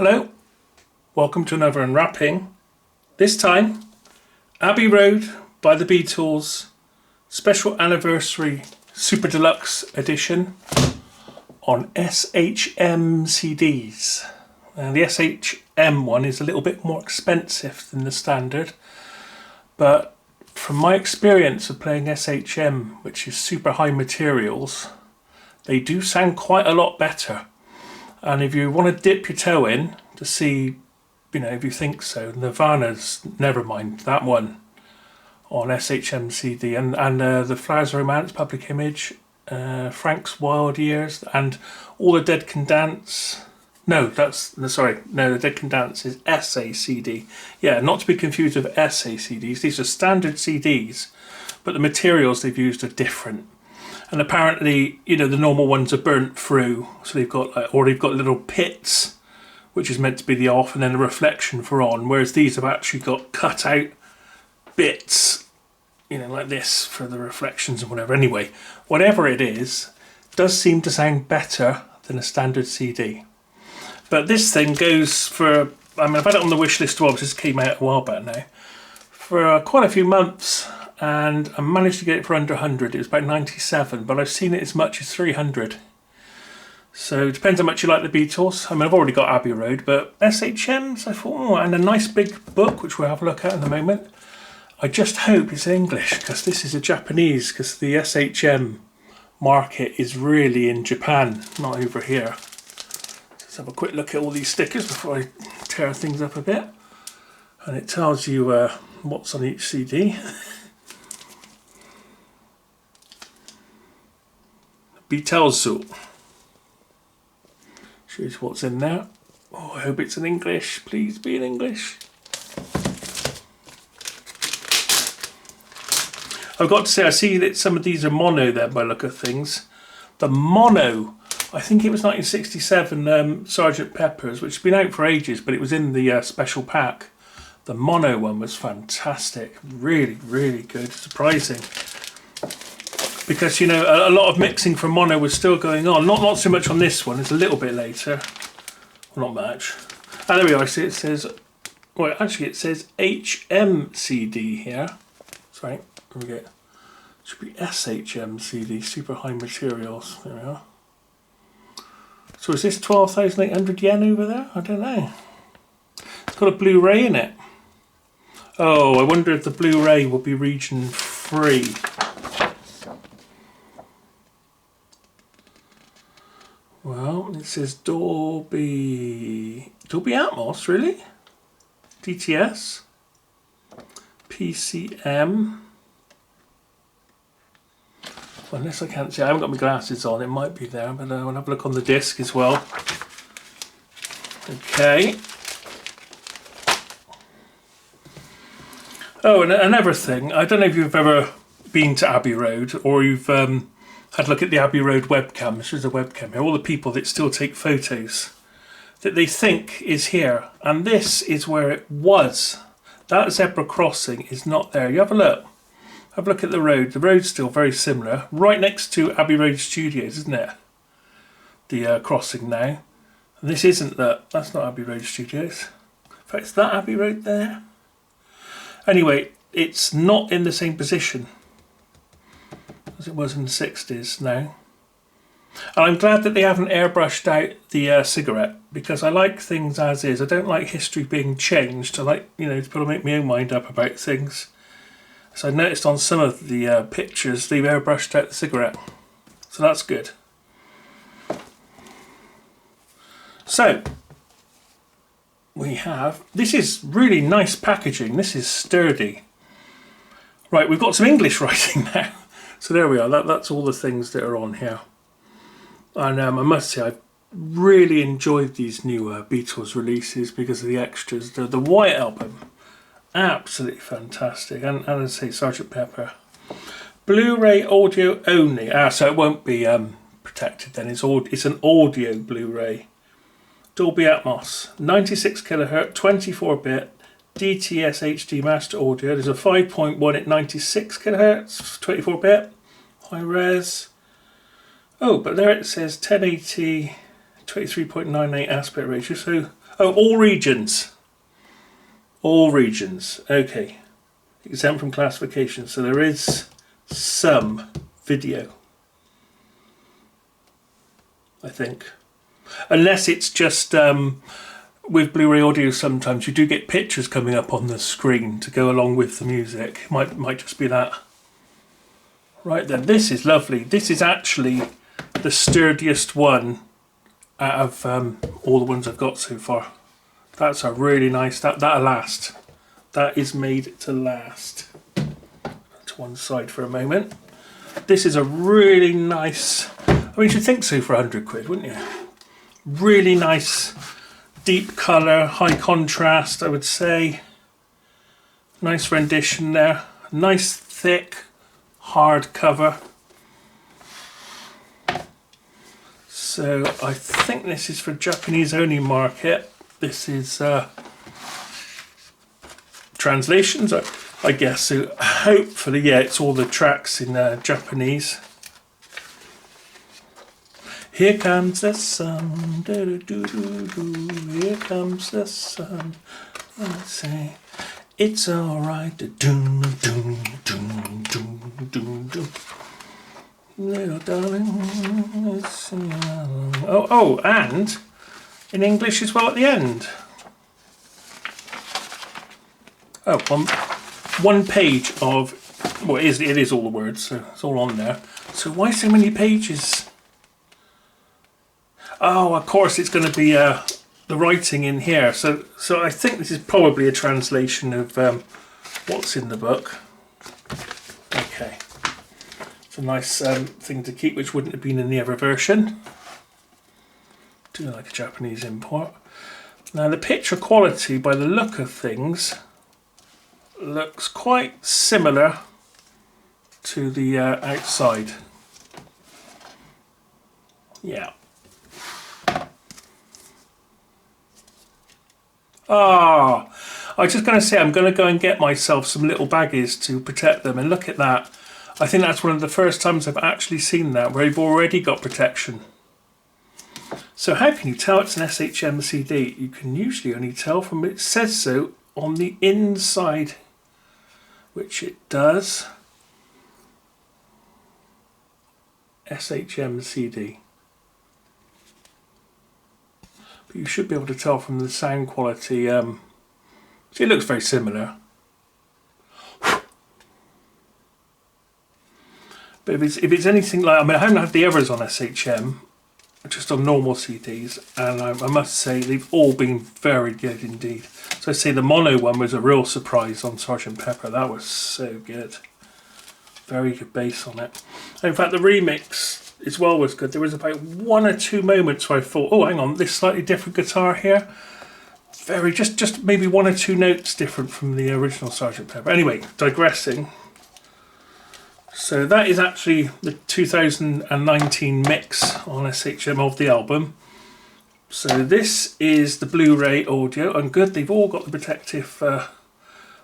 Hello, welcome to another Unwrapping. This time, Abbey Road by the Beatles, special anniversary Super Deluxe edition on SHM-CDs. The SHM one is a little bit more expensive than the standard, but from my experience of playing SHM, which is super high materials, they do sound quite a lot better. And if you want to dip your toe in to see, if you think so, Nirvana's Nevermind, that one on SHM-CD, and the Flowers of Romance, Public Image, Frank's Wild Years, and All the Dead Can Dance. The Dead Can Dance is SA-CD. Yeah, not to be confused with SA-CDs. These are standard CDs, but the materials they've used are different. And apparently, the normal ones are burnt through, so they've got little pits, which is meant to be the off, and then a reflection for on. Whereas these have actually got cut out bits, like this for the reflections and whatever. Anyway, whatever it is, does seem to sound better than a standard CD. But this thing goes for, I've had it on the wish list as well, because this came out a while back now, for quite a few months. And I managed to get it for under 100. It was about 97, but I've seen it as much as 300. So it depends how much you like the Beatles. I've already got Abbey Road, but SHMs, I thought, and a nice big book, which we'll have a look at in a moment. I just hope it's in English, because this is a Japanese, because the SHM market is really in Japan, not over here. Let's have a quick look at all these stickers before I tear things up a bit. And it tells you what's on each CD. Beatles. Shows what's in there. Oh, I hope it's in English. Please be in English. I've got to say, I see that some of these are mono there by the look of things. The mono, I think it was 1967 Sgt. Pepper's, which has been out for ages, but it was in the special pack. The mono one was fantastic. Really, really good. Surprising. Because, a lot of mixing for mono was still going on. Not so much on this one. It's a little bit later. Well, not much. And there we are. See, it says... Well, actually, it says HM-CD here. Sorry. There we go. It should be SHM-CD. Super high materials. There we are. So is this 12,800 yen over there? I don't know. It's got a Blu-ray in it. Oh, I wonder if the Blu-ray will be region free. Well, it says Dolby Atmos, really? DTS, PCM. Well, unless I can't see, I haven't got my glasses on. It might be there, but I'll have a look on the disc as well. Okay. Oh, and another thing. I don't know if you've ever been to Abbey Road, or you've had a look at the Abbey Road webcam. This is a webcam here. All the people that still take photos that they think is here. And this is where it was. That zebra crossing is not there. You have a look. Have a look at the road. The road's still very similar. Right next to Abbey Road Studios, isn't it? The crossing now. And this isn't that. That's not Abbey Road Studios. In fact, is that Abbey Road there? Anyway, it's not in the same position as it was in the 60s now. And I'm glad that they haven't airbrushed out the cigarette, because I like things as is. I don't like history being changed. I like, to put make my own mind up about things. So I noticed on some of the pictures they've airbrushed out the cigarette. So that's good. So we have, this is really nice packaging. This is sturdy. Right, we've got some English writing now. So there we are, that's all the things that are on here. And I must say, I've really enjoyed these new Beatles releases because of the extras. The White Album, absolutely fantastic. And as I say, Sgt. Pepper. Blu-ray audio only. So it won't be protected then. It's an audio Blu-ray. Dolby Atmos, 96 kHz, 24-bit, DTS-HD master audio. There's a 5.1 at 96 kHz, 24-bit, high res. Oh, but there it says 1080, 23.98 aspect ratio. So Oh, all regions. All regions. Okay. Exempt from classification. So there is some video, I think. Unless it's just with Blu-ray audio, sometimes you do get pictures coming up on the screen to go along with the music. Might just be that. Right then, this is lovely. This is actually the sturdiest one out of all the ones I've got so far. That's a really nice, that'll last. That is made to last. To one side for a moment. This is a really nice, I mean, you'd think so for 100 quid, wouldn't you? Really nice, deep colour, high contrast, I would say. Nice rendition there. Nice, thick, hard cover. So I think this is for Japanese only market. This is translations, I guess. So hopefully, yeah, it's all the tracks in Japanese. Here comes the sun, do, do, do, do. Here comes the sun. Let's say it's alright. Doom, doom, doom, doom, doom, doom. Little darling. Oh, and in English as well at the end. Oh, one page of, well, it is all the words, so it's all on there. So why so many pages? Oh, of course it's going to be the writing in here. So I think this is probably a translation of what's in the book. Okay. It's a nice thing to keep, which wouldn't have been in the other version. Do like a Japanese import. Now the picture quality, by the look of things, looks quite similar to the outside. Yeah. I was just going to say, I'm going to go and get myself some little baggies to protect them, and look at that. I think that's one of the first times I've actually seen that where you've already got protection. So how can you tell it's an SHM-CD? You can usually only tell from it says so on the inside, which it does. SHM-CD. But you should be able to tell from the sound quality. It looks very similar. But if it's anything like, I mean, I haven't had the others on SHM, just on normal CDs, and I must say they've all been very good indeed. So I say the mono one was a real surprise on Sgt. Pepper. That was so good. Very good bass on it. In fact, the remix as well was good. There was about one or two moments where I thought, oh, hang on, this slightly different guitar here. Very, just maybe one or two notes different from the original Sgt. Pepper. Anyway, digressing. So that is actually the 2019 mix on SHM of the album. So this is the Blu-ray audio, and good, they've all got the protective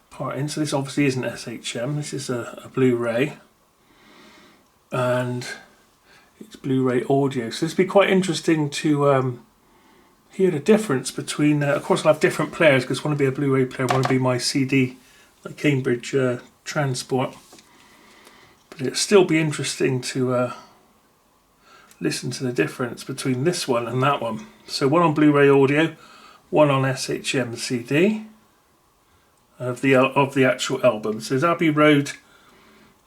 part in. So this obviously isn't SHM, this is a Blu-ray. And it's Blu-ray audio. So this will be quite interesting to hear the difference between, of course I'll have different players because one will be a Blu-ray player, one will be my CD, like Cambridge transport. But it'll still be interesting to listen to the difference between this one and that one. So one on Blu-ray audio, one on SHM-CD of the actual album. So there's Abbey Road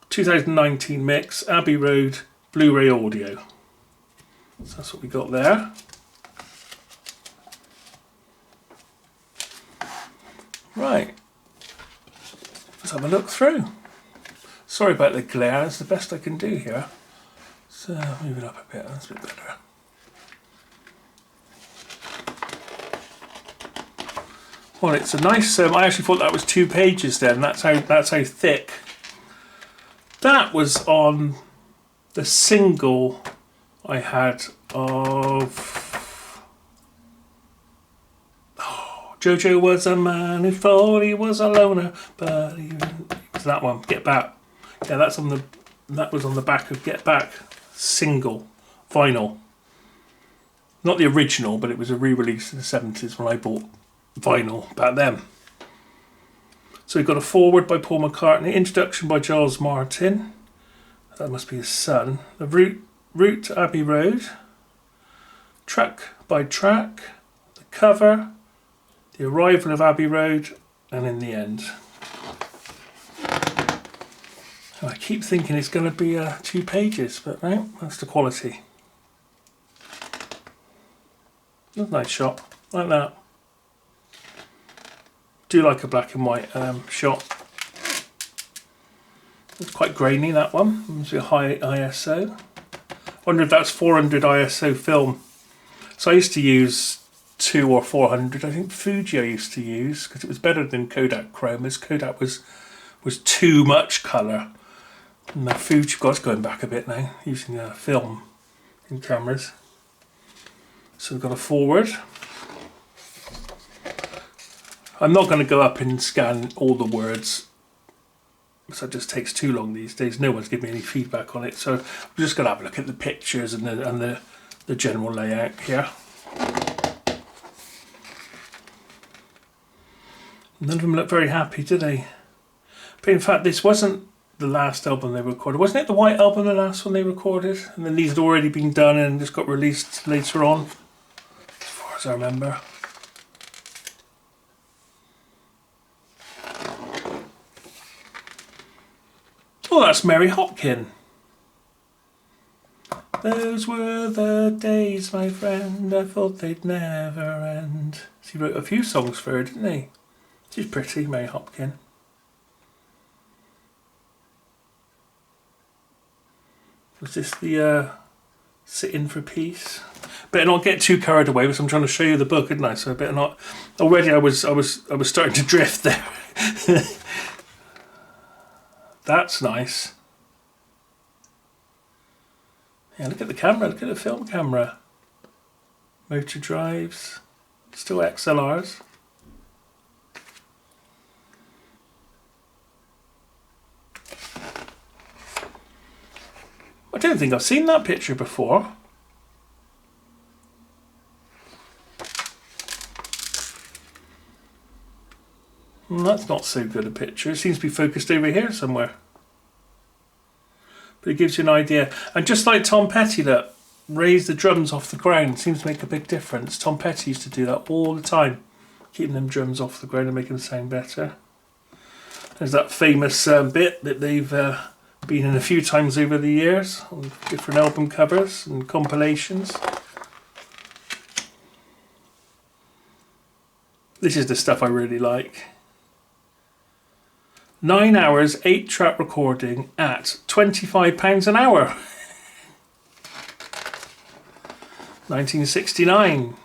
2019 mix, Abbey Road Blu-ray audio. So that's what we got there. Right, let's have a look through. Sorry about the glare, it's the best I can do here. So move it up a bit, that's a bit better. Well, it's a nice, I actually thought that was 2 pages then, that's how thick. That was on the single I had of Jojo was a man who thought he was a loner, but he was that one, Get Back. Yeah, that was on the back of Get Back single vinyl. Not the original, but it was a re-release in the 70s when I bought vinyl back then. So we've got a foreword by Paul McCartney, introduction by Giles Martin, that must be his son, the route to Abbey Road, track by track, the cover, the arrival of Abbey Road, and in the end. I keep thinking it's going to be 2 pages, but no, that's the quality. That's a nice shot, like that. Do like a black and white shot. It's quite grainy, that one. It's a high ISO. Wonder if that's 400 ISO film. So I used to use 2 or 400. I think Fuji I used to use because it was better than Kodak Chrome, as Kodak was too much colour. And the Fuji, God's going back a bit now, using film in cameras. So we've got a forward. I'm not going to go up and scan all the words, because that just takes too long these days. No one's giving me any feedback on it, so I'm just going to have a look at the pictures and the general layout here. None of them look very happy, do they? But in fact, this wasn't the last album they recorded. Wasn't it the White Album, the last one they recorded? And then these had already been done and just got released later on, as far as I remember. Oh, that's Mary Hopkin. Those were the days, my friend, I thought they'd never end. He wrote a few songs for her, didn't he? She's pretty, Mary Hopkin. Was this the Sit-In for Peace? Better not get too carried away because I'm trying to show you the book, didn't I? So I better not. Already I was starting to drift there. That's nice. Yeah, look at the camera, look at the film camera. Motor drives, still XLRs. I don't think I've seen that picture before. That's not so good a picture. It seems to be focused over here somewhere. But it gives you an idea. And just like Tom Petty, that raise the drums off the ground seems to make a big difference. Tom Petty used to do that all the time, keeping them drums off the ground and making them sound better. There's that famous bit that they've been in a few times over the years on different album covers and compilations. This is the stuff I really like. 9 hours, 8-track recording at £25 an hour. 1969.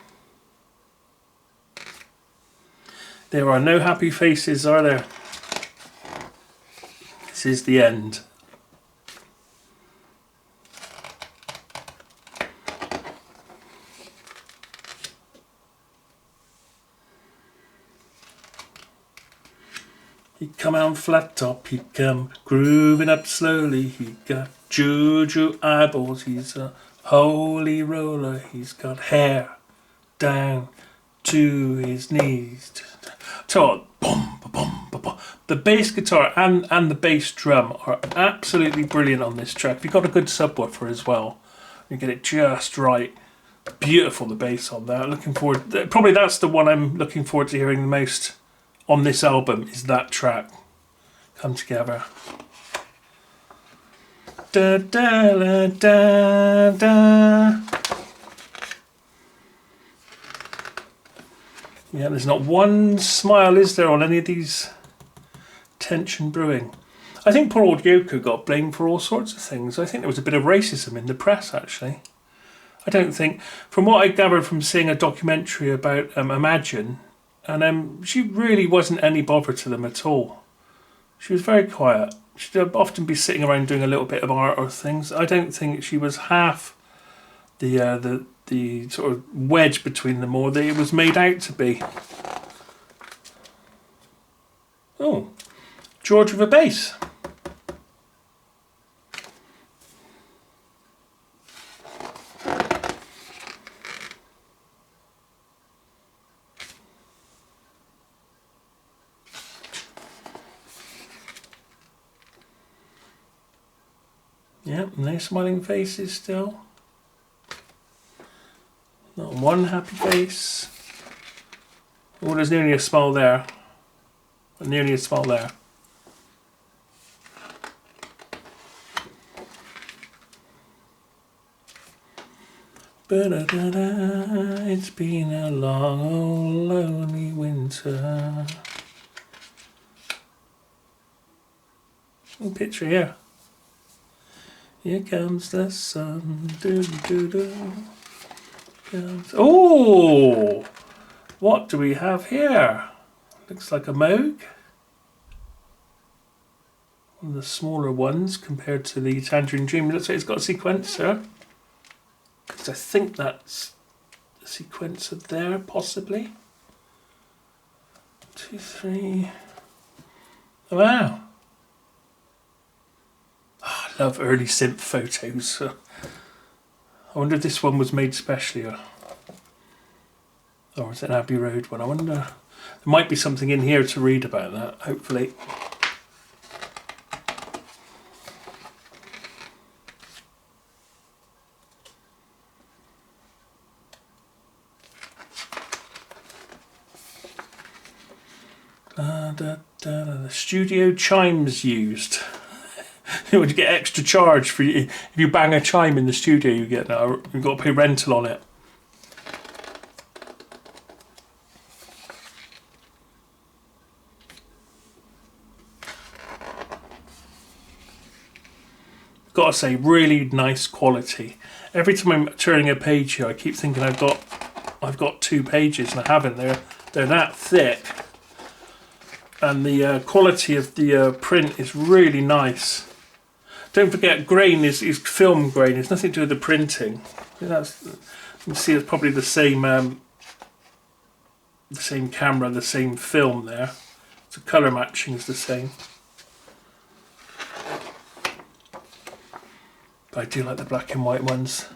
There are no happy faces, are there? This is the end. He come out flat top, he come grooving up slowly, he got juju eyeballs, he's a holy roller, he's got hair down to his knees. So, boom, boom, boom, boom. The bass guitar and the bass drum are absolutely brilliant on this track. If you've got a good subwoofer as well, you get it just right. Beautiful, the bass on that. Looking forward, probably that's the one I'm looking forward to hearing the most on this album, is that track. Come Together. Da, da, da, da. Yeah, there's not one smile, is there, on any of these tension brewing. I think poor old Yoko got blamed for all sorts of things. I think there was a bit of racism in the press, actually. I don't think, from what I gathered from seeing a documentary about Imagine, and she really wasn't any bother to them at all. She was very quiet. She'd often be sitting around doing a little bit of art or things. I don't think she was half the sort of wedge between them all that it was made out to be. Oh, George with a bass. Yep, no smiling faces still. Not one happy face. Oh, there's nearly a smile there. Nearly a smile there. Ba-da-da-da, it's been a long, old, lonely winter. Picture here. Here comes the sun. Do-do-do-do. Oh! What do we have here? Looks like a Moog. One of the smaller ones compared to the Tangerine Dream. It looks like it's got a sequencer. Because I think that's the sequencer there, possibly. 2, 3. Oh, wow. Oh, I love early synth photos. I wonder if this one was made specially, or is it an Abbey Road one? I wonder. There might be something in here to read about that, hopefully. The studio chimes used. You would get extra charge for you if you bang a chime in the studio. You get that. You've got to pay rental on it. Got to say, really nice quality. Every time I'm turning a page here, I keep thinking I've got 2 pages, and I haven't. They're that thick, and the quality of the print is really nice. Don't forget, grain is film grain. It's nothing to do with the printing. You can see it's probably the same camera, the same film there. So colour matching is the same. But I do like the black and white ones.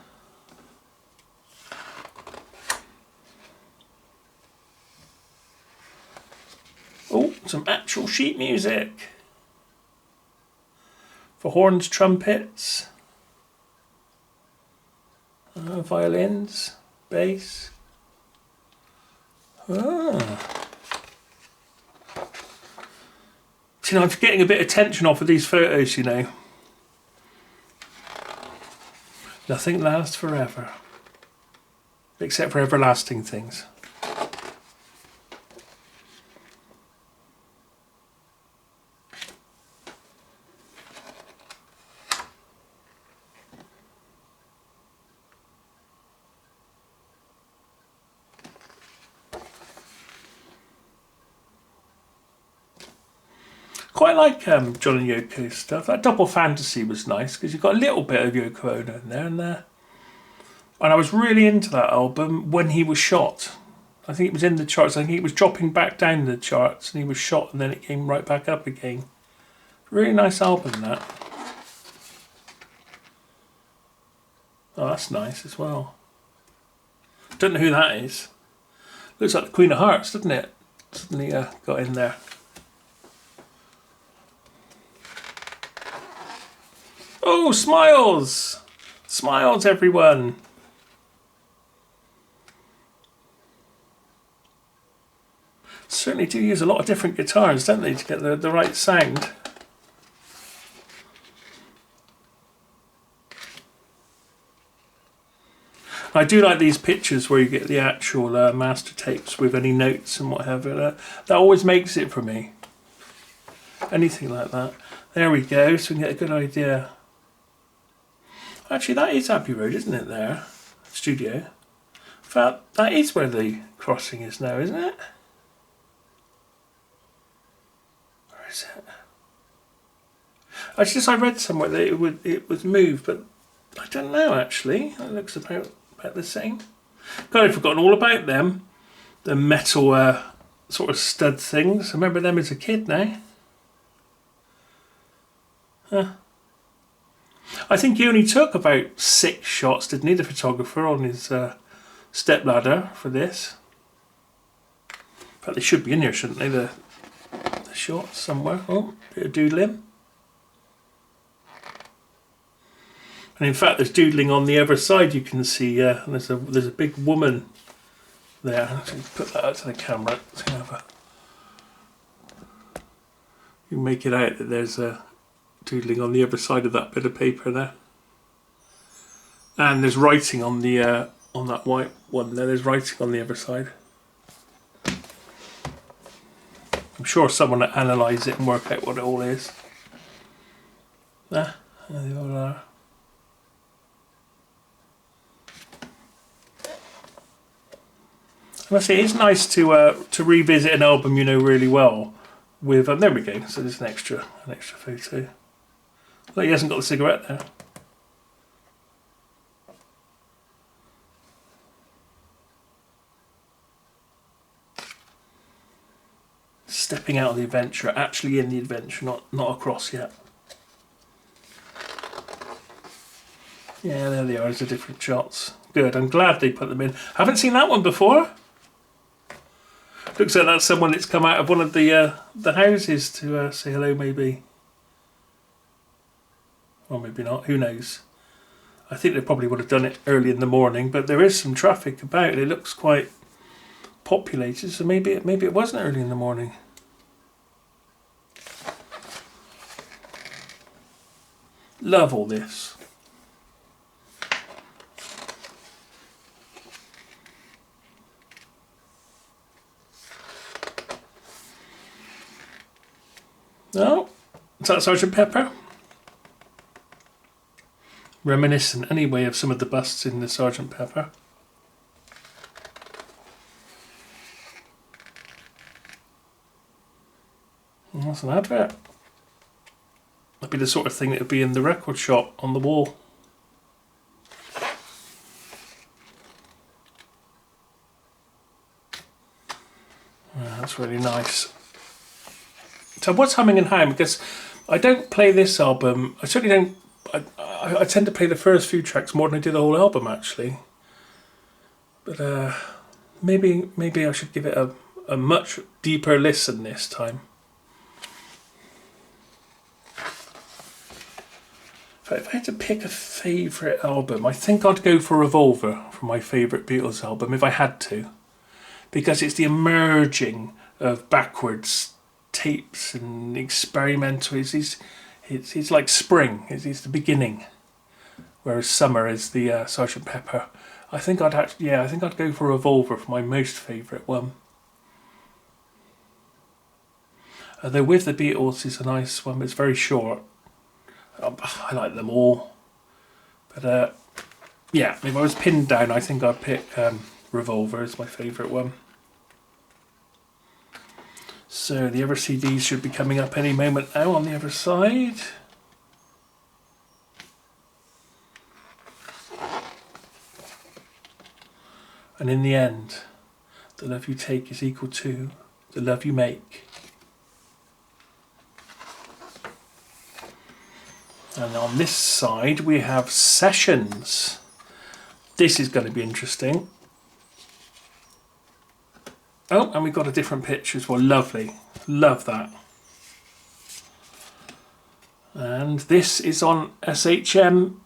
Oh, some actual sheet music. For horns, trumpets, violins, bass. Ah. See, I'm getting a bit of tension off of these photos, you know. Nothing lasts forever. Except for everlasting things. Quite like John and Yoko's stuff. That Double Fantasy was nice because you've got a little bit of Yoko Ono in there, and I was really into that album when he was shot. I think it was in the charts. I think it was dropping back down the charts, and he was shot, and then it came right back up again. Really nice album, that. Oh, that's nice as well. Don't know who that is. Looks like the Queen of Hearts, doesn't it? Suddenly got in there. Oh, smiles! Smiles, everyone! Certainly do use a lot of different guitars, don't they, to get the right sound. I do like these pictures where you get the actual master tapes with any notes and whatever. That always makes it for me. Anything like that. There we go, so we can get a good idea. Actually, that is Abbey Road, isn't it, there? Studio. In fact, that is where the crossing is now, isn't it? Where is it? Actually, I read somewhere that it was moved, but I don't know, actually. That looks about the same. God, I've forgotten all about them. The metal sort of stud things. I remember them as a kid now. Huh. I think he only took about 6 shots, didn't he, the photographer, on his stepladder for this. In fact, they should be in here, shouldn't they, the shots somewhere. Oh, bit of doodling. And in fact, there's doodling on the other side. You can see there's a big woman there. So put that out to the camera. You can make it out that there's a doodling on the other side of that bit of paper there. And there's writing on the on that white one there. There's writing on the other side. I'm sure someone will analyse it and work out what it all is. There they all are. I must say, it's nice to revisit an album you know really well. With there we go. So there's an extra photo. Look, he hasn't got the cigarette there. Stepping out of the adventure, actually in the adventure, not across yet. Yeah, there they are. There's the different shots. Good. I'm glad they put them in. Haven't seen that one before. Looks like that's someone that's come out of one of the houses to say hello, maybe. Or maybe not. Who knows? I think they probably would have done it early in the morning, but there is some traffic about. It looks quite populated, so maybe it wasn't early in the morning. Love all this. No, is that Sgt. Pepper? Reminiscent anyway of some of the busts in the Sgt. Pepper. And that's an advert. That'd be the sort of thing that would be in the record shop on the wall. That's really nice. So what's humming and hawing? Because I don't play this album. I certainly don't. I tend to play the first few tracks more than I do the whole album, actually. But maybe I should give it a much deeper listen this time. If I had to pick a favourite album, I think I'd go for Revolver for my favourite Beatles album, if I had to. Because it's the emerging of backwards tapes and experimental. It's like spring. It's the beginning, whereas summer is the Sgt. Pepper. I think I'd go for Revolver for my most favourite one. Though With the Beatles is a nice one, but it's very short. I like them all, but yeah, if I was pinned down, I think I'd pick Revolver as my favourite one. So the other CDs should be coming up any moment now on the other side. And in the end, the love you take is equal to the love you make. And on this side we have Sessions. This is going to be interesting. Oh, and we've got a different picture as well. Lovely. Love that. And this is on SHM.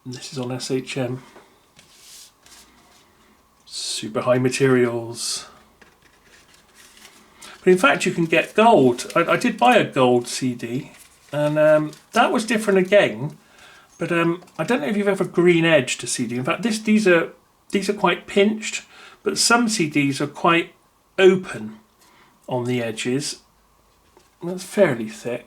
This is on SHM. Super high materials. But in fact you can get gold. I did buy a gold CD. And that was different again. But I don't know if you've ever green edged a CD. In fact, these are quite pinched. But some CDs are quite open on the edges. That's fairly thick.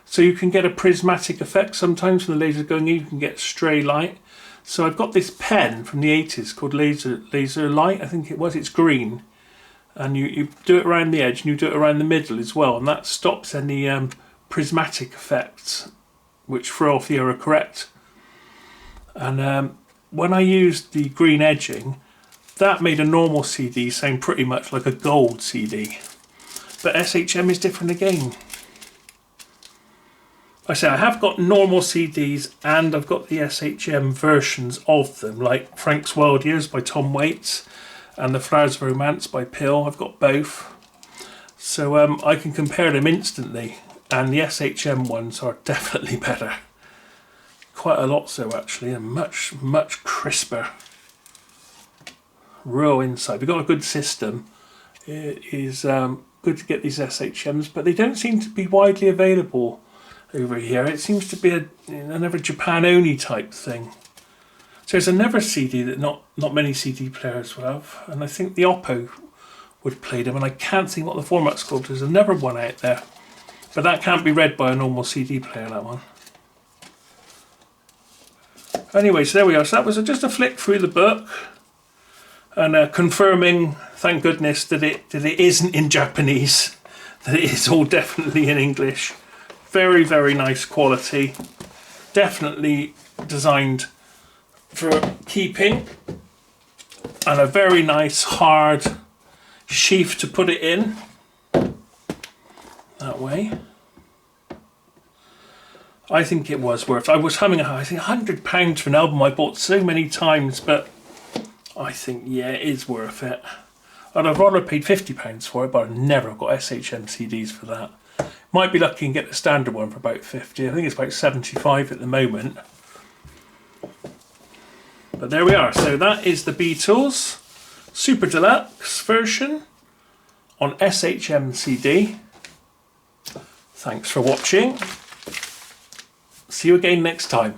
So you can get a prismatic effect sometimes when the laser's going in. You can get stray light. So I've got this pen from the 80s called Laser Light, I think it was. It's green. And you do it around the edge and you do it around the middle as well. And that stops any prismatic effects which throw off the error correct. And when I used the green edging, that made a normal CD sound pretty much like a gold CD. But SHM is different again. I say I have got normal CDs and I've got the SHM versions of them, like Frank's Wild Years by Tom Waits and The Flowers of Romance by Pill. I've got both. So I can compare them instantly, and the SHM ones are definitely better. quite a lot so actually, and much, much crisper. Real insight. We've got a good system. It is good to get these SHMs, but they don't seem to be widely available over here. It seems to be another Japan only type thing. So there's another CD that not many CD players will have, and I think the Oppo would play them, and I can't think what the format's called. There's another one out there, but that can't be read by a normal CD player, that one. Anyway, so there we are. So that was just a flick through the book, and confirming, thank goodness, that it isn't in Japanese, that it is all definitely in English. Very, very nice quality. Definitely designed for keeping, and a very nice hard sheath to put it in. That way. I think it was worth. I was humming. I think £100 for an album I bought so many times, but I think, yeah, it is worth it. I'd have rather paid £50 for it, but I've never got SHM-CDs for that. Might be lucky and get the standard one for about 50. I think it's about 75 at the moment. But there we are. So that is the Beatles Super Deluxe version on SHM-CD. Thanks for watching. See you again next time.